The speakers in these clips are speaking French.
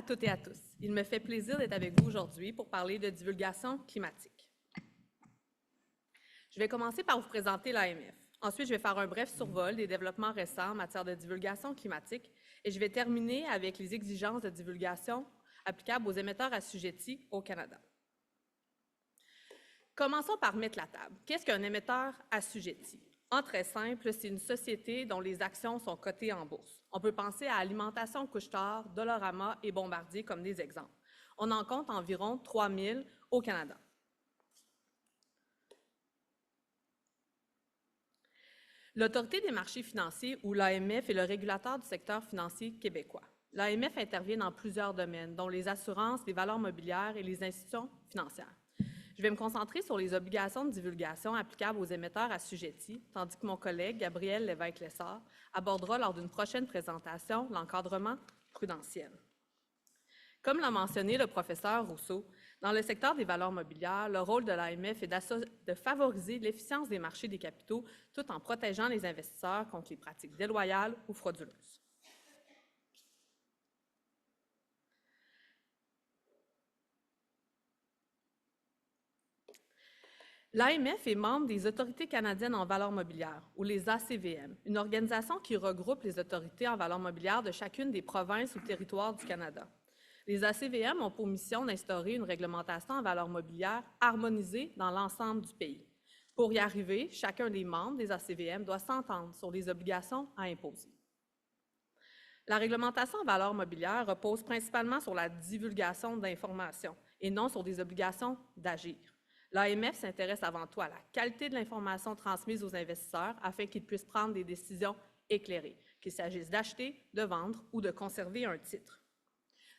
toutes et à tous. Il me fait plaisir d'être avec vous aujourd'hui pour parler de divulgation climatique. Je vais commencer par vous présenter l'AMF. Ensuite, je vais faire un bref survol des développements récents en matière de divulgation climatique et je vais terminer avec les exigences de divulgation applicables aux émetteurs assujettis au Canada. Commençons par mettre la table. Qu'est-ce qu'un émetteur assujetti? En très simple, c'est une société dont les actions sont cotées en bourse. On peut penser à Alimentation Couche-Tard, Dollarama et Bombardier comme des exemples. On en compte environ 3000 au Canada. L'Autorité des marchés financiers, ou l'AMF, est le régulateur du secteur financier québécois. L'AMF intervient dans plusieurs domaines, dont les assurances, les valeurs mobilières et les institutions financières. Je vais me concentrer sur les obligations de divulgation applicables aux émetteurs assujettis, tandis que mon collègue, Gabriel Lévesque-Lessard, abordera lors d'une prochaine présentation l'encadrement prudentiel. Comme l'a mentionné le professeur Rousseau, dans le secteur des valeurs mobilières, le rôle de l'AMF est de favoriser l'efficience des marchés des capitaux tout en protégeant les investisseurs contre les pratiques déloyales ou frauduleuses. L'AMF est membre des Autorités canadiennes en valeurs mobilières, ou les ACVM, une organisation qui regroupe les autorités en valeurs mobilières de chacune des provinces ou territoires du Canada. Les ACVM ont pour mission d'instaurer une réglementation en valeurs mobilières harmonisée dans l'ensemble du pays. Pour y arriver, chacun des membres des ACVM doit s'entendre sur les obligations à imposer. La réglementation en valeurs mobilières repose principalement sur la divulgation d'informations et non sur des obligations d'agir. L'AMF s'intéresse avant tout à la qualité de l'information transmise aux investisseurs afin qu'ils puissent prendre des décisions éclairées, qu'il s'agisse d'acheter, de vendre ou de conserver un titre.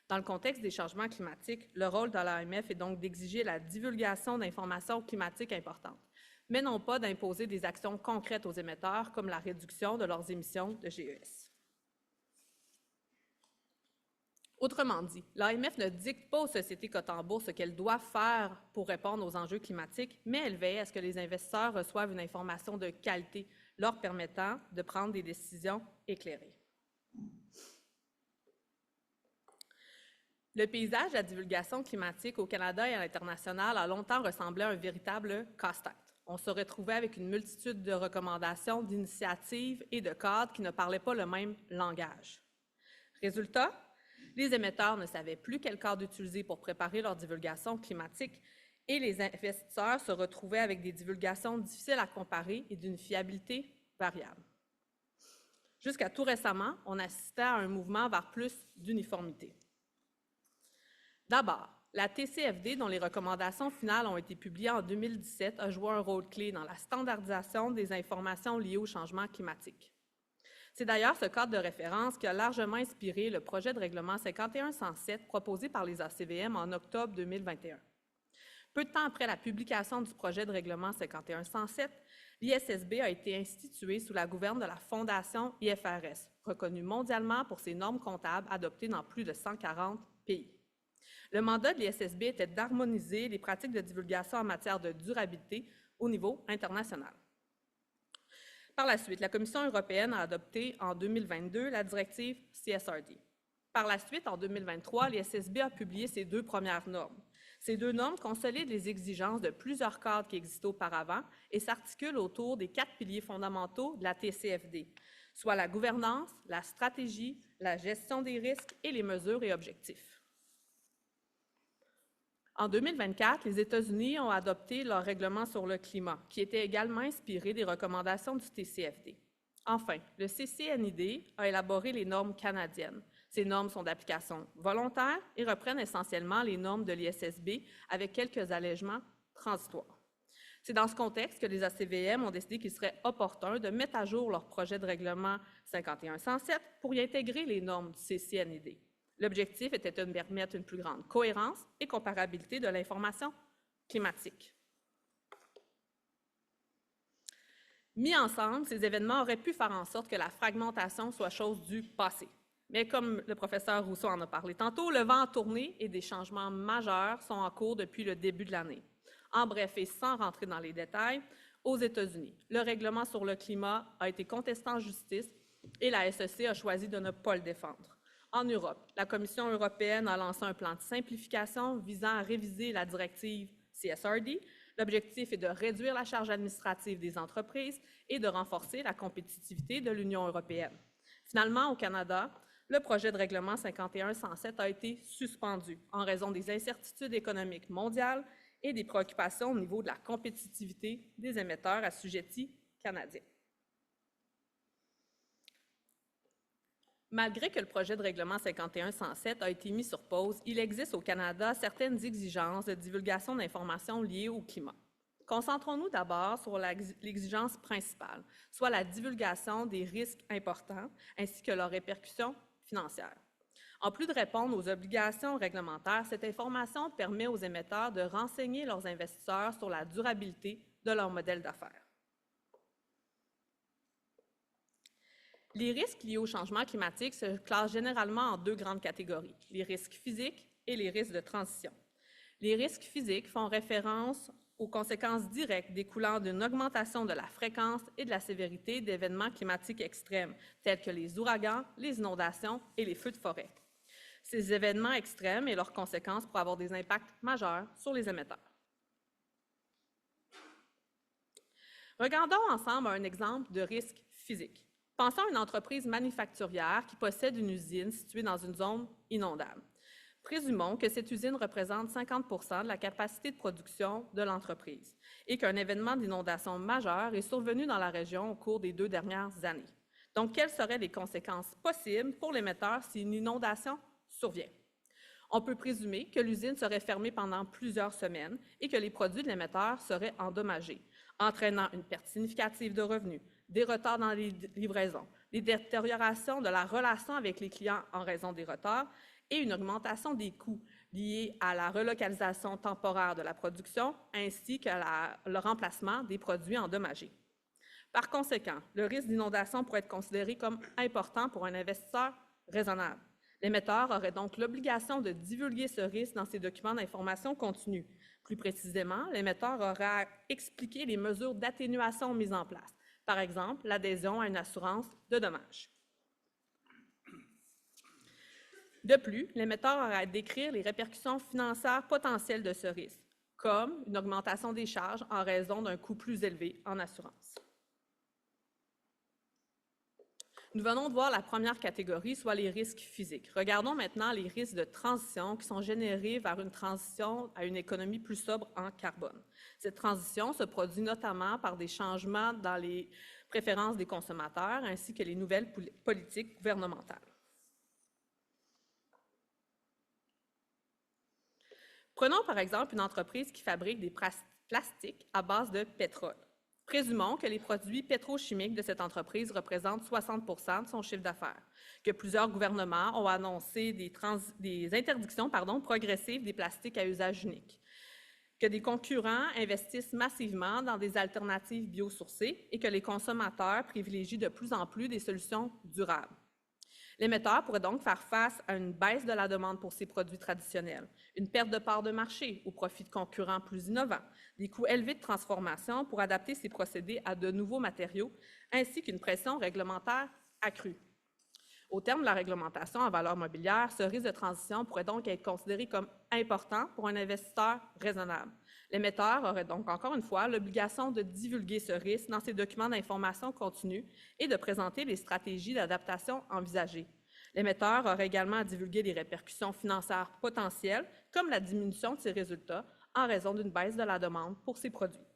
Dans le contexte des changements climatiques, le rôle de l'AMF est donc d'exiger la divulgation d'informations climatiques importantes, mais non pas d'imposer des actions concrètes aux émetteurs comme la réduction de leurs émissions de GES. Autrement dit, l'AMF ne dicte pas aux sociétés cotées en bourse ce qu'elles doivent faire pour répondre aux enjeux climatiques, mais elle veille à ce que les investisseurs reçoivent une information de qualité leur permettant de prendre des décisions éclairées. Le paysage de la divulgation climatique au Canada et à l'international a longtemps ressemblé à un véritable casse-tête. On se retrouvait avec une multitude de recommandations, d'initiatives et de cadres qui ne parlaient pas le même langage. Résultat, les émetteurs ne savaient plus quel cadre utiliser pour préparer leur divulgation climatique et les investisseurs se retrouvaient avec des divulgations difficiles à comparer et d'une fiabilité variable. Jusqu'à tout récemment, on assistait à un mouvement vers plus d'uniformité. D'abord, la TCFD, dont les recommandations finales ont été publiées en 2017, a joué un rôle clé dans la standardisation des informations liées au changement climatique. C'est d'ailleurs ce cadre de référence qui a largement inspiré le projet de règlement 5107 proposé par les ACVM en octobre 2021. Peu de temps après la publication du projet de règlement 5107, l'ISSB a été institué sous la gouverne de la Fondation IFRS, reconnue mondialement pour ses normes comptables adoptées dans plus de 140 pays. Le mandat de l'ISSB était d'harmoniser les pratiques de divulgation en matière de durabilité au niveau international. Par la suite, la Commission européenne a adopté en 2022 la directive CSRD. Par la suite, en 2023, l'ISSB a publié ses 2 premières normes. Ces 2 normes consolident les exigences de plusieurs cadres qui existaient auparavant et s'articulent autour des 4 piliers fondamentaux de la TCFD, soit la gouvernance, la stratégie, la gestion des risques et les mesures et objectifs. En 2024, les États-Unis ont adopté leur règlement sur le climat, qui était également inspiré des recommandations du TCFD. Enfin, le CCNID a élaboré les normes canadiennes. Ces normes sont d'application volontaire et reprennent essentiellement les normes de l'ISSB avec quelques allègements transitoires. C'est dans ce contexte que les ACVM ont décidé qu'il serait opportun de mettre à jour leur projet de règlement 5107 pour y intégrer les normes du CCNID. L'objectif était de permettre une plus grande cohérence et comparabilité de l'information climatique. Mis ensemble, ces événements auraient pu faire en sorte que la fragmentation soit chose du passé. Mais comme le professeur Rousseau en a parlé tantôt, le vent a tourné et des changements majeurs sont en cours depuis le début de l'année. En bref, et sans rentrer dans les détails, aux États-Unis, le règlement sur le climat a été contesté en justice et la SEC a choisi de ne pas le défendre. En Europe, la Commission européenne a lancé un plan de simplification visant à réviser la directive CSRD. L'objectif est de réduire la charge administrative des entreprises et de renforcer la compétitivité de l'Union européenne. Finalement, au Canada, le projet de règlement 5107 a été suspendu en raison des incertitudes économiques mondiales et des préoccupations au niveau de la compétitivité des émetteurs assujettis canadiens. Malgré que le projet de règlement 5107 a été mis sur pause, il existe au Canada certaines exigences de divulgation d'informations liées au climat. Concentrons-nous d'abord sur l'exigence principale, soit la divulgation des risques importants ainsi que leurs répercussions financières. En plus de répondre aux obligations réglementaires, cette information permet aux émetteurs de renseigner leurs investisseurs sur la durabilité de leur modèle d'affaires. Les risques liés au changement climatique se classent généralement en deux grandes catégories, les risques physiques et les risques de transition. Les risques physiques font référence aux conséquences directes découlant d'une augmentation de la fréquence et de la sévérité d'événements climatiques extrêmes, tels que les ouragans, les inondations et les feux de forêt. Ces événements extrêmes et leurs conséquences pourraient avoir des impacts majeurs sur les émetteurs. Regardons ensemble un exemple de risque physique. Pensons à une entreprise manufacturière qui possède une usine située dans une zone inondable. Présumons que cette usine représente 50 de la capacité de production de l'entreprise et qu'un événement d'inondation majeur est survenu dans la région au cours des 2 dernières années. Donc, quelles seraient les conséquences possibles pour l'émetteur si une inondation survient? On peut présumer que l'usine serait fermée pendant plusieurs semaines et que les produits de l'émetteur seraient endommagés, entraînant une perte significative de revenus, des retards dans les livraisons, des détériorations de la relation avec les clients en raison des retards et une augmentation des coûts liés à la relocalisation temporaire de la production ainsi que le remplacement des produits endommagés. Par conséquent, le risque d'inondation pourrait être considéré comme important pour un investisseur raisonnable. L'émetteur aurait donc l'obligation de divulguer ce risque dans ses documents d'information continue. Plus précisément, l'émetteur aura à expliquer les mesures d'atténuation mises en place, par exemple l'adhésion à une assurance de dommages. De plus, l'émetteur aura à décrire les répercussions financières potentielles de ce risque, comme une augmentation des charges en raison d'un coût plus élevé en assurance. Nous venons de voir la première catégorie, soit les risques physiques. Regardons maintenant les risques de transition qui sont générés vers une transition à une économie plus sobre en carbone. Cette transition se produit notamment par des changements dans les préférences des consommateurs ainsi que les nouvelles politiques gouvernementales. Prenons par exemple une entreprise qui fabrique des plastiques à base de pétrole. Présumons que les produits pétrochimiques de cette entreprise représentent 60 de son chiffre d'affaires, que plusieurs gouvernements ont annoncé des interdictions progressives des plastiques à usage unique, que des concurrents investissent massivement dans des alternatives biosourcées et que les consommateurs privilégient de plus en plus des solutions durables. L'émetteur pourrait donc faire face à une baisse de la demande pour ses produits traditionnels, une perte de part de marché au profit de concurrents plus innovants, des coûts élevés de transformation pour adapter ces procédés à de nouveaux matériaux, ainsi qu'une pression réglementaire accrue. Au terme de la réglementation en valeur mobilière, ce risque de transition pourrait donc être considéré comme important pour un investisseur raisonnable. L'émetteur aurait donc encore une fois l'obligation de divulguer ce risque dans ses documents d'information continue et de présenter les stratégies d'adaptation envisagées. L'émetteur aurait également à divulguer les répercussions financières potentielles, comme la diminution de ses résultats en raison d'une baisse de la demande pour ses produits.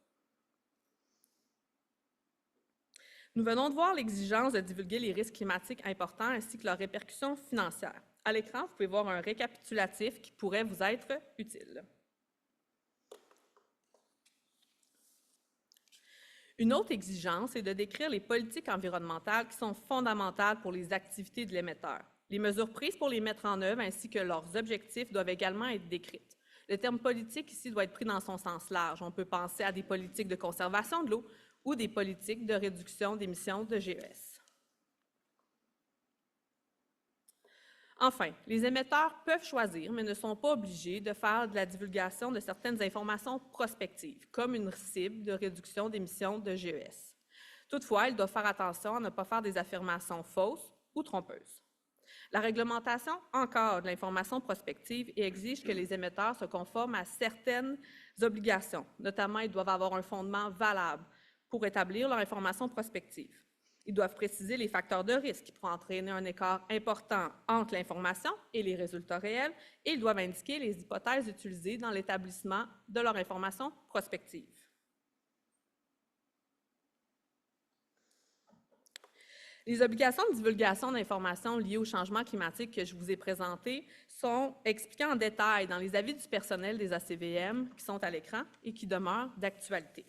Nous venons de voir l'exigence de divulguer les risques climatiques importants ainsi que leurs répercussions financières. À l'écran, vous pouvez voir un récapitulatif qui pourrait vous être utile. Une autre exigence est de décrire les politiques environnementales qui sont fondamentales pour les activités de l'émetteur. Les mesures prises pour les mettre en œuvre ainsi que leurs objectifs doivent également être décrites. Le terme politique ici doit être pris dans son sens large. On peut penser à des politiques de conservation de l'eau ou des politiques de réduction d'émissions de GES. Enfin, les émetteurs peuvent choisir, mais ne sont pas obligés de faire de la divulgation de certaines informations prospectives, comme une cible de réduction d'émissions de GES. Toutefois, ils doivent faire attention à ne pas faire des affirmations fausses ou trompeuses. La réglementation encadre l'information prospective et exige que les émetteurs se conforment à certaines obligations. Notamment, ils doivent avoir un fondement valable pour établir leur information prospective. Ils doivent préciser les facteurs de risque qui pourraient entraîner un écart important entre l'information et les résultats réels, et ils doivent indiquer les hypothèses utilisées dans l'établissement de leur information prospective. Les obligations de divulgation d'informations liées au changement climatique que je vous ai présentées sont expliquées en détail dans les avis du personnel des ACVM qui sont à l'écran et qui demeurent d'actualité.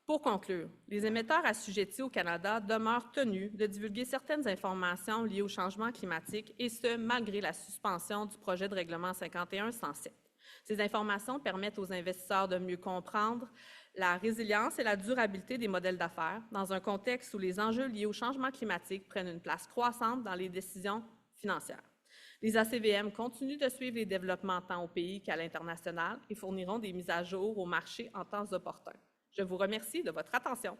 Pour conclure, les émetteurs assujettis au Canada demeurent tenus de divulguer certaines informations liées au changement climatique, et ce, malgré la suspension du projet de règlement 51-107. Ces informations permettent aux investisseurs de mieux comprendre la résilience et la durabilité des modèles d'affaires dans un contexte où les enjeux liés au changement climatique prennent une place croissante dans les décisions financières. Les ACVM continuent de suivre les développements tant au pays qu'à l'international et fourniront des mises à jour au marché en temps opportun. Je vous remercie de votre attention.